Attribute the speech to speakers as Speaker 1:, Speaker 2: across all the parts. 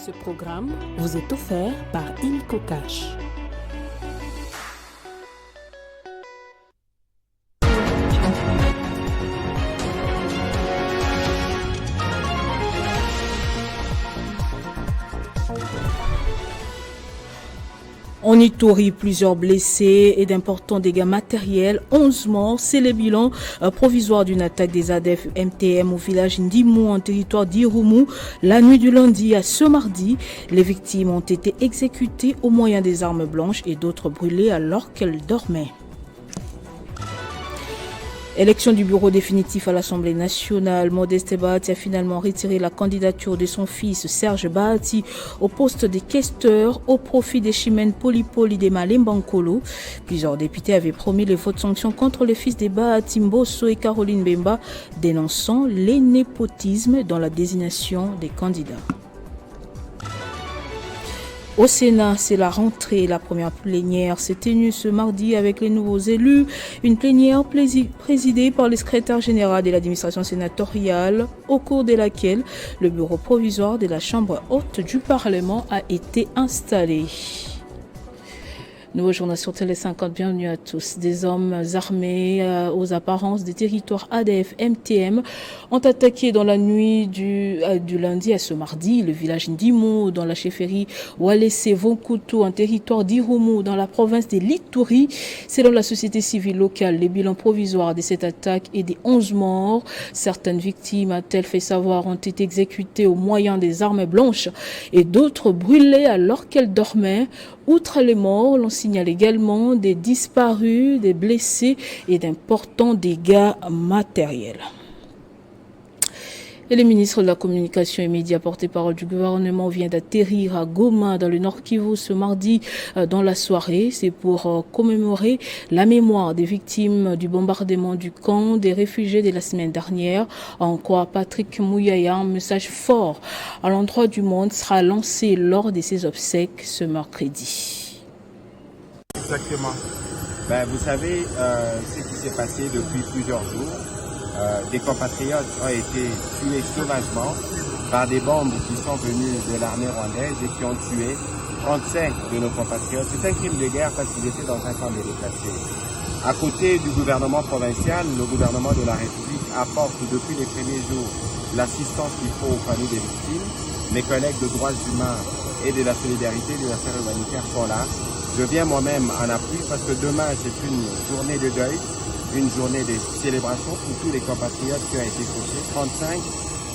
Speaker 1: Ce programme vous est offert par Ilco Cash. En Ituri, plusieurs blessés et d'importants dégâts matériels, 11 morts, c'est le bilan provisoire d'une attaque des ADF MTM au village Ndimou en territoire d'Irumu la nuit du lundi à ce mardi. Les victimes ont été exécutées au moyen des armes blanches et d'autres brûlées alors qu'elles dormaient. Élection du bureau définitif à l'Assemblée nationale. Modeste Bahati a finalement retiré la candidature de son fils Serge Bahati au poste de questeur au profit des Chimènes Polipoli de Malembankolo. Plusieurs députés avaient promis les votes sanctions contre les fils des Bahati Mbosso et Caroline Bemba, dénonçant les népotismes dans la désignation des candidats. Au Sénat, c'est la rentrée. La première plénière s'est tenue ce mardi avec les nouveaux élus. Une plénière présidée par le secrétaire général de l'administration sénatoriale, au cours de laquelle le bureau provisoire de la Chambre haute du Parlement a été installé. Nouveau journal sur Télé 50, bienvenue à tous. Des hommes armés aux apparences des territoires ADF MTM ont attaqué dans la nuit du lundi à ce mardi le village Ndimou dans la chefferie Walese Vonkutu en territoire d'Irumu dans la province de l'Ituri. Selon la société civile locale, les bilans provisoires de cette attaque est des 11 morts. Certaines victimes, a-t-elle fait savoir, ont été exécutées au moyen des armes blanches et d'autres brûlées alors qu'elles dormaient. Outre les morts, l'on signale également des disparus, des blessés et d'importants dégâts matériels. Et le ministre de la Communication et Médias, porte-parole du gouvernement, vient d'atterrir à Goma, dans le Nord Kivu, ce mardi dans la soirée. C'est pour commémorer la mémoire des victimes du bombardement du camp des réfugiés de la semaine dernière. En quoi Patrick Mouyaya, un message fort à l'endroit du monde sera lancé lors de ses obsèques ce mercredi.
Speaker 2: Exactement. Vous savez ce qui s'est passé depuis plusieurs jours. Des compatriotes ont été tués sauvagement par des bombes qui sont venues de l'armée rwandaise et qui ont tué 35 de nos compatriotes. C'est un crime de guerre parce qu'ils étaient dans un camp de déplacés. À côté du gouvernement provincial, le gouvernement de la République apporte depuis les premiers jours l'assistance qu'il faut aux familles des victimes. Mes collègues de droits humains et de la solidarité des affaires humanitaires sont là. Je viens moi-même en appui parce que demain c'est une journée de deuil, une journée de célébration pour tous les compatriotes qui ont été touchés. 35,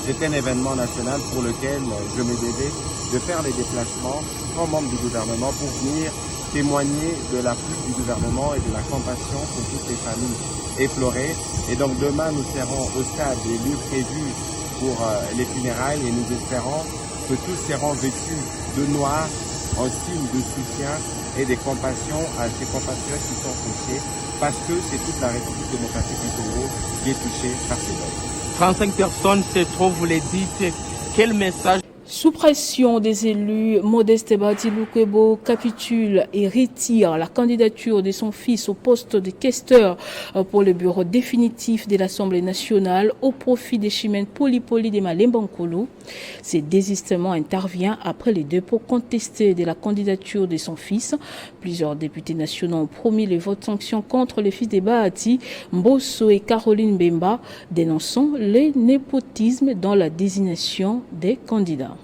Speaker 2: c'est un événement national pour lequel je me devais de faire les déplacements comme membre du gouvernement pour venir témoigner de l'appui du gouvernement et de la compassion pour toutes les familles éplorées. Et donc demain, nous serons au stade des lieux prévus pour les funérailles et nous espérons que tous seront vêtus de noir en signe de soutien et de compassion à ces compatriotes qui sont touchés, parce que c'est toute la République démocratique du Congo qui est touchée par ces bombes.
Speaker 3: 35 personnes, c'est trop, vous le dites. Quel message?
Speaker 1: Sous pression des élus, Modeste Bahati Lukwebo capitule et retire la candidature de son fils au poste de questeur pour le bureau définitif de l'Assemblée nationale au profit des Chimènes Polipoli de Malembankolo. Ce désistement intervient après les dépôts contestés de la candidature de son fils. Plusieurs députés nationaux ont promis les votes sanctions contre les fils des Bahati, Mbosso et Caroline Bemba, dénonçant les népotismes dans la désignation des candidats.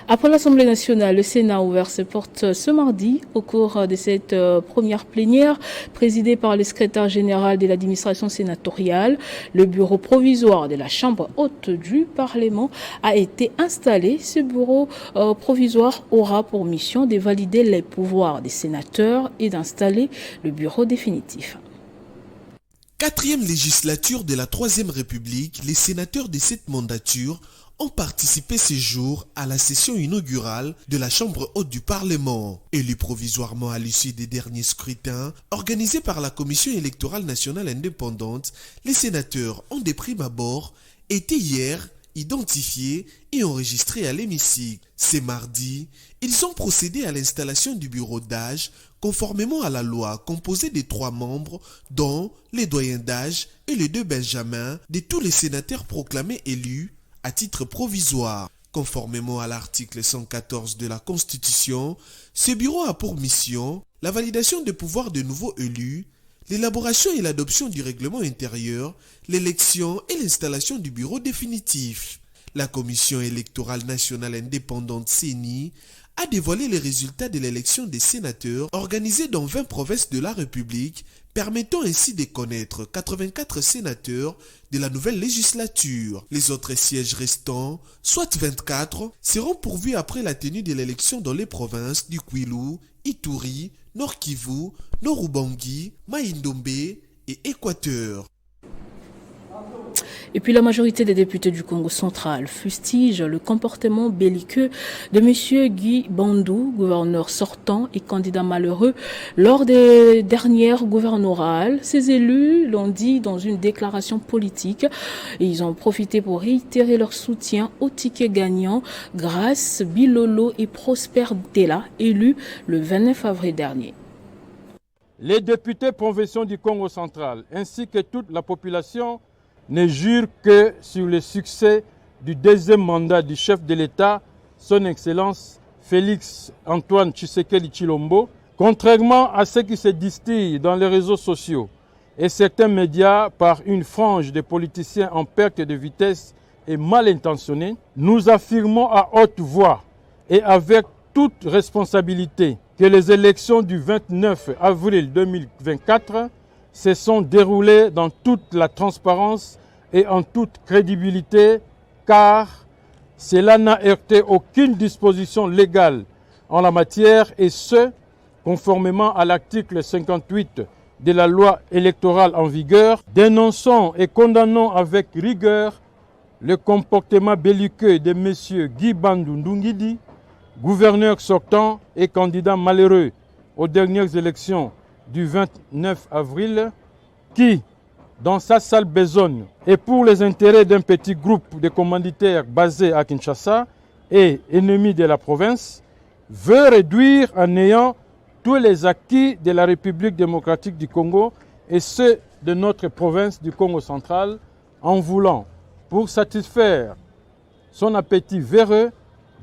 Speaker 1: Après l'Assemblée nationale, le Sénat a ouvert ses portes ce mardi au cours de cette première plénière présidée par le secrétaire général de l'administration sénatoriale. Le bureau provisoire de la Chambre haute du Parlement a été installé. Ce bureau provisoire aura pour mission de valider les pouvoirs des sénateurs et d'installer le bureau définitif.
Speaker 4: Quatrième législature de la Troisième République, les sénateurs de cette mandature ont participé ce jour à la session inaugurale de la Chambre haute du Parlement. Élus provisoirement à l'issue des derniers scrutins, organisés par la Commission électorale nationale indépendante, les sénateurs ont de prime abord été hier identifiés et enregistrés à l'hémicycle. Ce mardi, ils ont procédé à l'installation du bureau d'âge conformément à la loi composée des 3 membres, dont les doyens d'âge et les 2 benjamins de tous les sénateurs proclamés élus à titre provisoire. Conformément à l'article 114 de la Constitution, ce bureau a pour mission la validation des pouvoirs de nouveaux élus, l'élaboration et l'adoption du règlement intérieur, l'élection et l'installation du bureau définitif. La Commission électorale nationale indépendante CENI a dévoilé les résultats de l'élection des sénateurs organisée dans 20 provinces de la République, permettant ainsi de connaître 84 sénateurs de la nouvelle législature. Les autres sièges restants, soit 24, seront pourvus après la tenue de l'élection dans les provinces du Kwilu, Ituri, Nord Kivu, Nord Ubangi, Mai-Ndombe et Équateur.
Speaker 1: Et puis la majorité des députés du Congo central fustige le comportement belliqueux de M. Guy Bandou, gouverneur sortant et candidat malheureux, lors des dernières gouverneurales. Ces élus l'ont dit dans une déclaration politique et ils ont profité pour réitérer leur soutien au ticket gagnant Grâce Bilolo et Prosper Della, élus le 29 avril dernier.
Speaker 5: Les députés provinciaux du Congo central ainsi que toute la population ne jure que sur le succès du deuxième mandat du chef de l'État, son Excellence Félix Antoine Tshisekedi Tshilombo, contrairement à ce qui se distille dans les réseaux sociaux et certains médias par une frange de politiciens en perte de vitesse et mal intentionnés. Nous affirmons à haute voix et avec toute responsabilité que les élections du 29 avril 2024 se sont déroulées dans toute la transparence et en toute crédibilité, car cela n'a heurté aucune disposition légale en la matière, et ce, conformément à l'article 58 de la loi électorale en vigueur. Dénonçons et condamnons avec rigueur le comportement belliqueux de M. Guy Bandou Ndungidi, gouverneur sortant et candidat malheureux aux dernières élections du 29 avril, qui, dans sa sale besogne et pour les intérêts d'un petit groupe de commanditaires basés à Kinshasa et ennemis de la province, veut réduire en néant tous les acquis de la République démocratique du Congo et ceux de notre province du Congo central, en voulant, pour satisfaire son appétit véreux,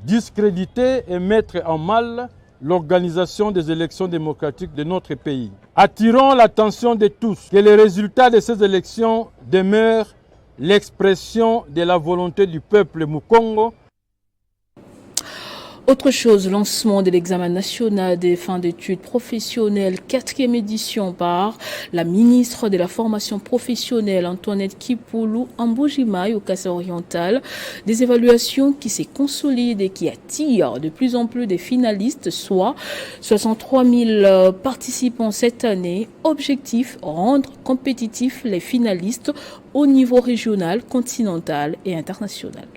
Speaker 5: discréditer et mettre en mal l'organisation des élections démocratiques de notre pays. Attirons l'attention de tous que les résultats de ces élections demeurent l'expression de la volonté du peuple Mukongo.
Speaker 1: Autre chose, lancement de l'examen national des fins d'études professionnelles, 4e édition par la ministre de la formation professionnelle Antoinette Kipoulou Ambojimai au Kasaï-Oriental. Des évaluations qui se consolident et qui attirent de plus en plus des finalistes, soit 63 000 participants cette année. Objectif, rendre compétitifs les finalistes au niveau régional, continental et international.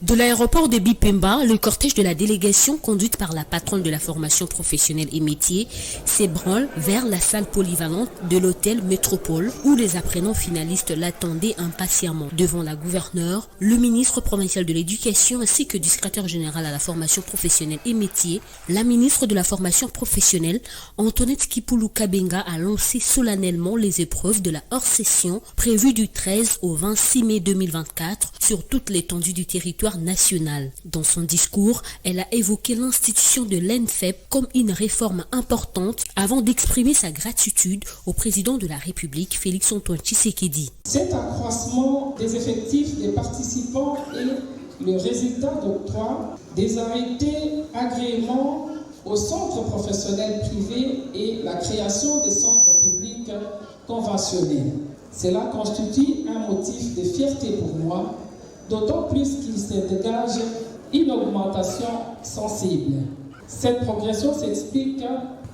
Speaker 6: De l'aéroport de Bipemba, le cortège de la délégation conduite par la patronne de la formation professionnelle et métiers s'ébranle vers la salle polyvalente de l'hôtel Métropole où les apprenants finalistes l'attendaient impatiemment. Devant la gouverneure, le ministre provincial de l'éducation ainsi que du secrétaire général à la formation professionnelle et métiers, la ministre de la formation professionnelle Antoinette Kipoulou Kabenga a lancé solennellement les épreuves de la hors-session prévues du 13 au 26 mai 2024 sur toute l'étendue du territoire national. Dans son discours, elle a évoqué l'institution de l'ENFEP comme une réforme importante avant d'exprimer sa gratitude au président de la République, Félix Antoine Tshisekedi.
Speaker 7: Cet accroissement des effectifs des participants est le résultat d'octroi des arrêtés agrément aux centres professionnels privés et la création des centres publics conventionnés. Cela constitue un motif de fierté pour moi, d'autant plus qu'il se dégage une augmentation sensible. Cette progression s'explique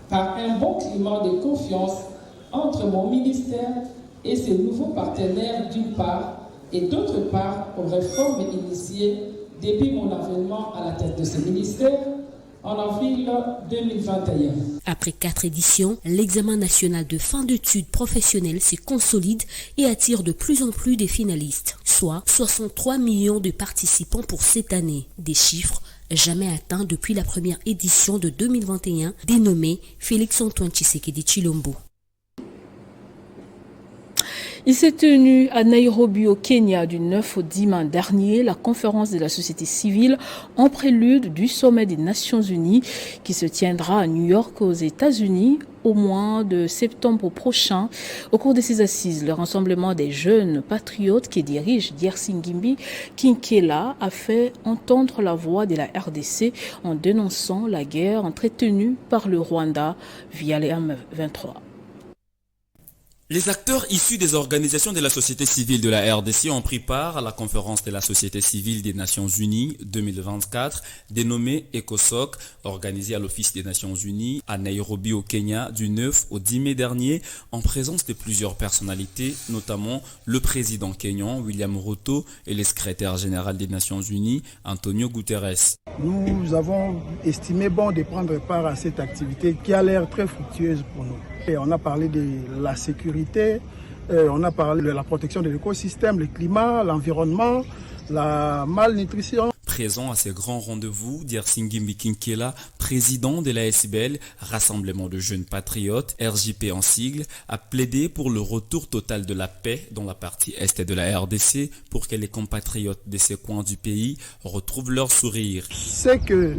Speaker 7: par un bon climat de confiance entre mon ministère et ses nouveaux partenaires d'une part, et d'autre part aux réformes initiées depuis mon avènement à la tête de ce ministère en avril 2021.
Speaker 6: Après 4 éditions, l'examen national de fin d'études professionnelles se consolide et attire de plus en plus de finalistes, soit 63 millions de participants pour cette année. Des chiffres jamais atteints depuis la première édition de 2021, dénommée Félix Antoine Tshisekedi Tshilombo.
Speaker 1: Il s'est tenu à Nairobi au Kenya du 9 au 10 mai dernier la conférence de la société civile en prélude du sommet des Nations Unies qui se tiendra à New York aux États-Unis au mois de septembre prochain. Au cours de ces assises, le rassemblement des jeunes patriotes qui dirige Diersingimbi Kinkela a fait entendre la voix de la RDC en dénonçant la guerre entretenue par le Rwanda via les M23.
Speaker 8: Les acteurs issus des organisations de la société civile de la RDC ont pris part à la conférence de la société civile des Nations Unies 2024, dénommée ECOSOC, organisée à l'Office des Nations Unies à Nairobi au Kenya du 9 au 10 mai dernier, en présence de plusieurs personnalités, notamment le président kenyan William Ruto et le secrétaire général des Nations Unies Antonio Guterres.
Speaker 9: Nous avons estimé bon de prendre part à cette activité qui a l'air très fructueuse pour nous. Et on a parlé de la sécurité, on a parlé de la protection de l'écosystème, le climat, l'environnement, la malnutrition.
Speaker 8: Présent à ces grands rendez-vous, Diersingimbi Kinkela, président de la SBL, Rassemblement de jeunes patriotes, RJP en sigle, a plaidé pour le retour total de la paix dans la partie est de la RDC pour que les compatriotes de ces coins du pays retrouvent leur sourire.
Speaker 9: Ce que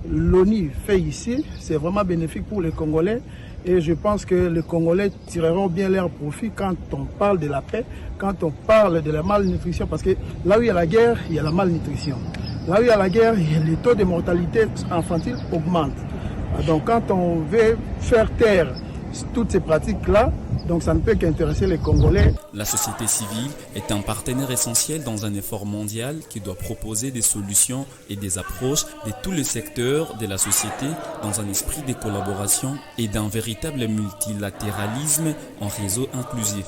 Speaker 9: l'ONU fait ici, c'est vraiment bénéfique pour les Congolais. Et je pense que les Congolais tireront bien leur profit quand on parle de la paix, quand on parle de la malnutrition. Parce que là où il y a la guerre, il y a la malnutrition. Là où il y a la guerre, les taux de mortalité infantile augmentent. Donc quand on veut faire taire toutes ces pratiques-là, donc ça ne peut qu'intéresser les Congolais.
Speaker 8: La société civile est un partenaire essentiel dans un effort mondial qui doit proposer des solutions et des approches de tous les secteurs de la société dans un esprit de collaboration et d'un véritable multilatéralisme en réseau inclusif.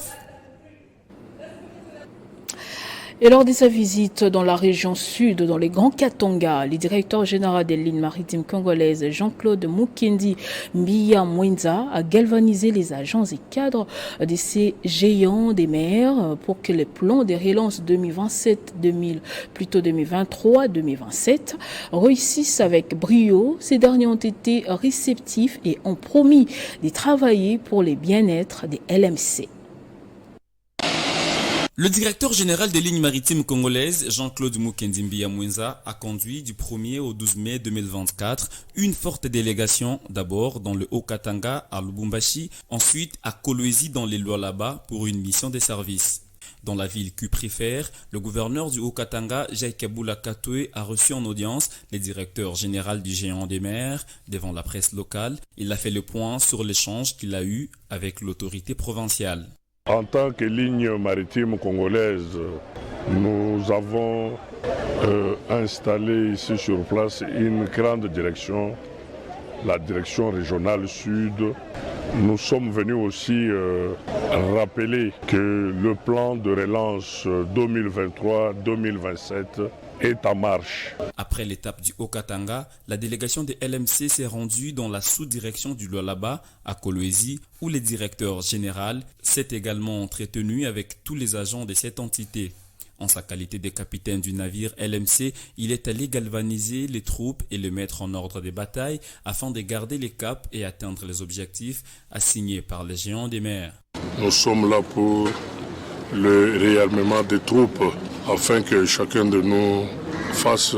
Speaker 1: Et lors de sa visite dans la région sud, dans les Grands Katanga, le directeur général des lignes maritimes congolaises, Jean-Claude Mukendi Mbiya Mwenza, a galvanisé les agents et cadres de ces géants des mers pour que les plans de relance 2023-2027 réussissent avec brio. Ces derniers ont été réceptifs et ont promis de travailler pour le bien-être des LMC.
Speaker 8: Le directeur général des lignes maritimes congolaises, Jean-Claude Mukendi Mbiya Mwenza, a conduit du 1er au 12 mai 2024 une forte délégation, d'abord dans le Haut-Katanga à Lubumbashi, ensuite à Kolwezi dans les Lualaba pour une mission de service. Dans la ville Cuprifère, le gouverneur du Haut-Katanga, Jaikabula Katoué, a reçu en audience le directeur général du géant des mers devant la presse locale. Il a fait le point sur l'échange qu'il a eu avec l'autorité provinciale.
Speaker 10: En tant que ligne maritime congolaise, nous avons installé ici sur place une grande direction, la direction régionale sud. Nous sommes venus aussi rappeler que le plan de relance 2023-2027 est en marche.
Speaker 8: Après l'étape du Haut-Katanga, la délégation des LMC s'est rendue dans la sous-direction du Lualaba à Kolwezi, où le directeur général s'est également entretenu avec tous les agents de cette entité. En sa qualité de capitaine du navire LMC, il est allé galvaniser les troupes et les mettre en ordre de bataille afin de garder les caps et atteindre les objectifs assignés par les géants des mers.
Speaker 10: Nous sommes là pour le réarmement des troupes afin que chacun de nous fasse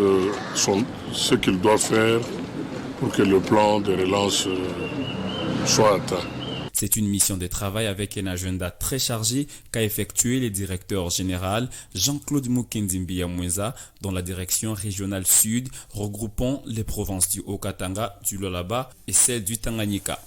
Speaker 10: ce qu'il doit faire pour que le plan de relance soit atteint.
Speaker 8: C'est une mission de travail avec un agenda très chargé qu'a effectué le directeur général Jean-Claude Mukendi Mbiya Mwenza dans la direction régionale sud regroupant les provinces du Haut-Katanga, du Lualaba et celle du Tanganyika.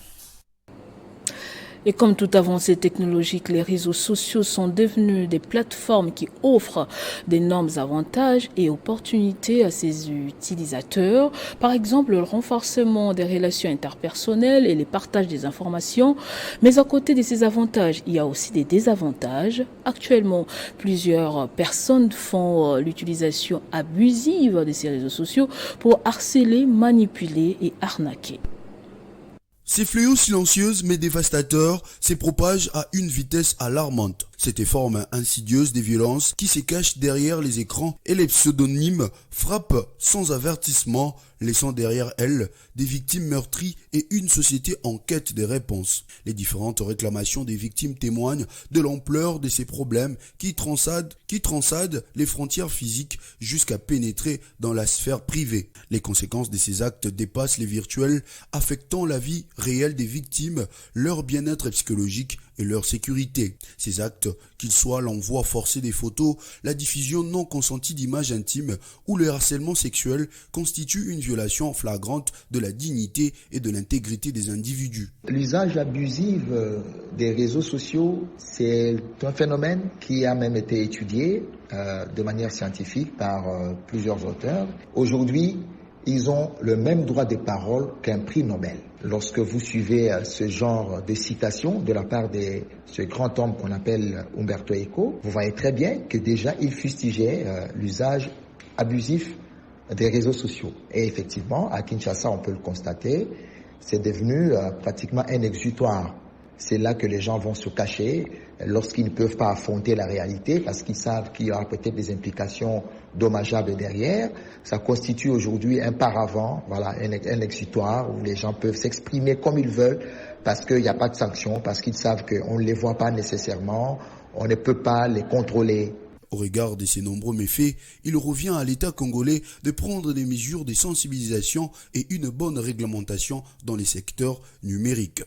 Speaker 1: Et comme toute avancée technologique, les réseaux sociaux sont devenus des plateformes qui offrent d'énormes avantages et opportunités à ses utilisateurs. Par exemple, le renforcement des relations interpersonnelles et le partage des informations. Mais à côté de ces avantages, il y a aussi des désavantages. Actuellement, plusieurs personnes font l'utilisation abusive de ces réseaux sociaux pour harceler, manipuler et arnaquer.
Speaker 11: Ces fléaux silencieux mais dévastateurs se propagent à une vitesse alarmante. Cette forme insidieuse des violences qui se cachent derrière les écrans et les pseudonymes frappent sans avertissement, laissant derrière elles des victimes meurtries et une société en quête de réponses. Les différentes réclamations des victimes témoignent de l'ampleur de ces problèmes qui transcendent les frontières physiques jusqu'à pénétrer dans la sphère privée. Les conséquences de ces actes dépassent les virtuels, affectant la vie réelle des victimes, leur bien-être psychologique et leur sécurité. Ces actes, qu'ils soient l'envoi forcé des photos, la diffusion non consentie d'images intimes ou le harcèlement sexuel, constituent une violation flagrante de la dignité et de l'intégrité des individus.
Speaker 12: L'usage abusif des réseaux sociaux, c'est un phénomène qui a même été étudié de manière scientifique par plusieurs auteurs. Aujourd'hui, ils ont le même droit de parole qu'un prix Nobel. Lorsque vous suivez ce genre de citation de la part de ce grand homme qu'on appelle Umberto Eco, vous voyez très bien que déjà il fustigeait l'usage abusif des réseaux sociaux. Et effectivement, à Kinshasa, on peut le constater, c'est devenu pratiquement un exutoire. C'est là que les gens vont se cacher lorsqu'ils ne peuvent pas affronter la réalité parce qu'ils savent qu'il y aura peut-être des implications dommageables derrière. Ça constitue aujourd'hui un paravent, voilà, un exutoire où les gens peuvent s'exprimer comme ils veulent parce qu'il n'y a pas de sanctions, parce qu'ils savent qu'on ne les voit pas nécessairement, on ne peut pas les contrôler.
Speaker 11: Au regard de ces nombreux méfaits, il revient à l'État congolais de prendre des mesures de sensibilisation et une bonne réglementation dans les secteurs numériques.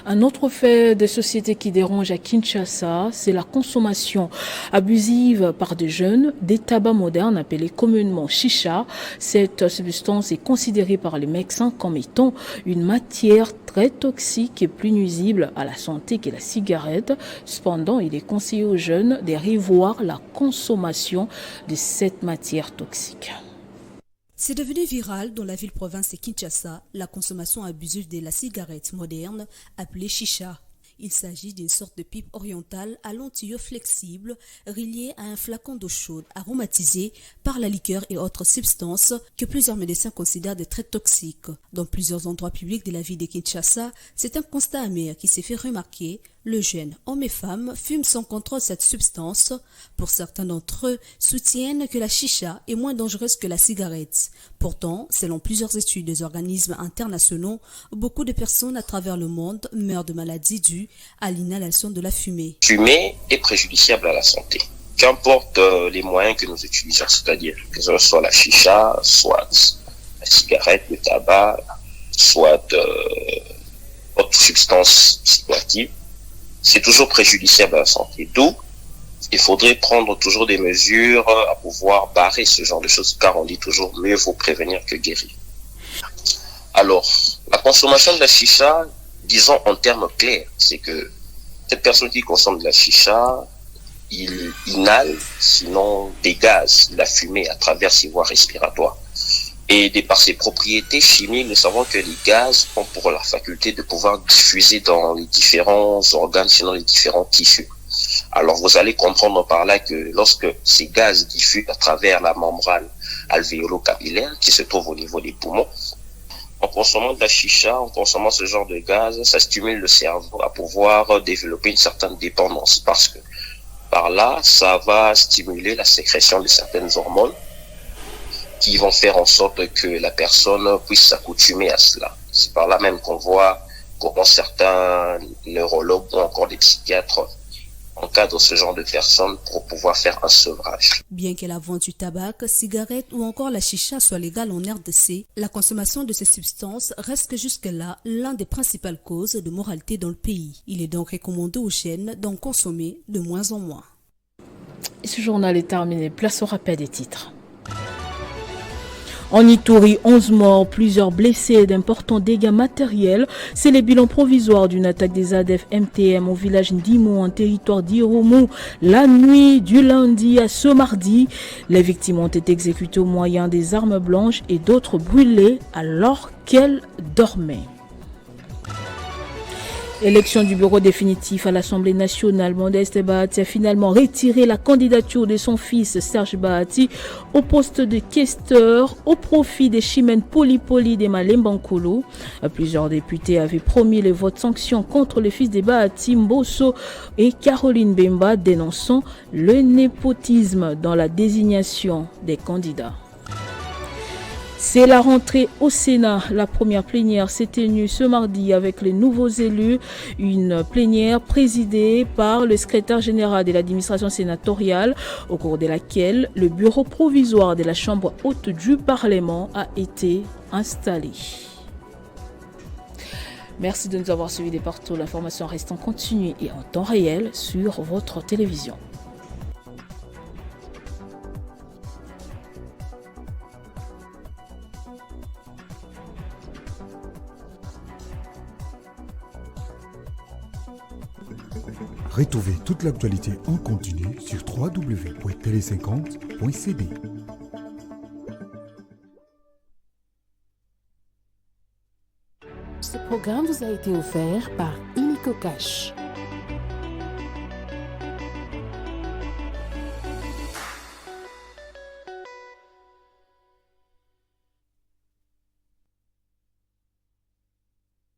Speaker 1: Un autre fait de société qui dérange à Kinshasa, c'est la consommation abusive par des jeunes des tabacs modernes appelés communément chicha. Cette substance est considérée par les médecins comme étant une matière très toxique et plus nuisible à la santé que la cigarette. Cependant, il est conseillé aux jeunes de revoir la consommation de cette matière toxique.
Speaker 13: C'est devenu viral dans la ville-province de Kinshasa, la consommation abusive de la cigarette moderne appelée chicha. Il s'agit d'une sorte de pipe orientale à long tuyau flexible relié à un flacon d'eau chaude aromatisé par la liqueur et autres substances que plusieurs médecins considèrent des très toxiques. Dans plusieurs endroits publics de la ville de Kinshasa, c'est un constat amer qui s'est fait remarquer. Le jeune, hommes et femmes, fument sans contrôle cette substance. Pour certains d'entre eux, soutiennent que la chicha est moins dangereuse que la cigarette. Pourtant, selon plusieurs études des organismes internationaux, beaucoup de personnes à travers le monde meurent de maladies dues à l'inhalation de la fumée.
Speaker 14: Fumer est préjudiciable à la santé. Qu'importe les moyens que nous utilisons, c'est-à-dire que ce soit la chicha, soit la cigarette, le tabac, soit autre substance psychoactive, c'est toujours préjudiciable à la santé. D'où, il faudrait prendre toujours des mesures à pouvoir barrer ce genre de choses, car on dit toujours mieux vaut prévenir que guérir. Alors, la consommation de la chicha, disons en termes clairs, c'est que cette personne qui consomme de la chicha, il inhale sinon des gaz, la fumée à travers ses voies respiratoires. Et de par ses propriétés chimiques, nous savons que les gaz ont pour la faculté de pouvoir diffuser dans les différents organes, sinon les différents tissus. Alors vous allez comprendre par là que lorsque ces gaz diffusent à travers la membrane alvéolo-capillaire qui se trouve au niveau des poumons, en consommant de la chicha, en consommant ce genre de gaz, ça stimule le cerveau à pouvoir développer une certaine dépendance parce que par là, ça va stimuler la sécrétion de certaines hormones qui vont faire en sorte que la personne puisse s'accoutumer à cela. C'est par là même qu'on voit comment certains neurologues ou encore des psychiatres encadrent ce genre de personnes pour pouvoir faire un sevrage.
Speaker 13: Bien que la vente du tabac, cigarette ou encore la chicha soit légale en RDC, la consommation de ces substances reste jusque-là l'un des principales causes de mortalité dans le pays. Il est donc recommandé aux jeunes d'en consommer de moins en moins.
Speaker 1: Et ce journal est terminé. Place au rappel des titres. En Ituri, 11 morts, plusieurs blessés et d'importants dégâts matériels. C'est le bilan provisoire d'une attaque des ADF MTM au village Ndimo en territoire d'Irumu la nuit du lundi à ce mardi. Les victimes ont été exécutées au moyen des armes blanches et d'autres brûlées alors qu'elles dormaient. Élection du bureau définitif à l'Assemblée nationale, Modeste Bahati a finalement retiré la candidature de son fils Serge Bahati au poste de questeur au profit des Chimène Poli de Malembankolo. Plusieurs députés avaient promis le vote sanction contre le fils de Bahati, Mbosso et Caroline Bemba, dénonçant le népotisme dans la désignation des candidats. C'est la rentrée au Sénat. La première plénière s'est tenue ce mardi avec les nouveaux élus. Une plénière présidée par le secrétaire général de l'administration sénatoriale, au cours de laquelle le bureau provisoire de la Chambre haute du Parlement a été installé. Merci de nous avoir suivis de partout. L'information reste en continu et en temps réel sur votre télévision.
Speaker 15: Retrouvez toute l'actualité en continu sur www.tele50.cd.
Speaker 16: Ce programme vous a été offert par Illico Cash.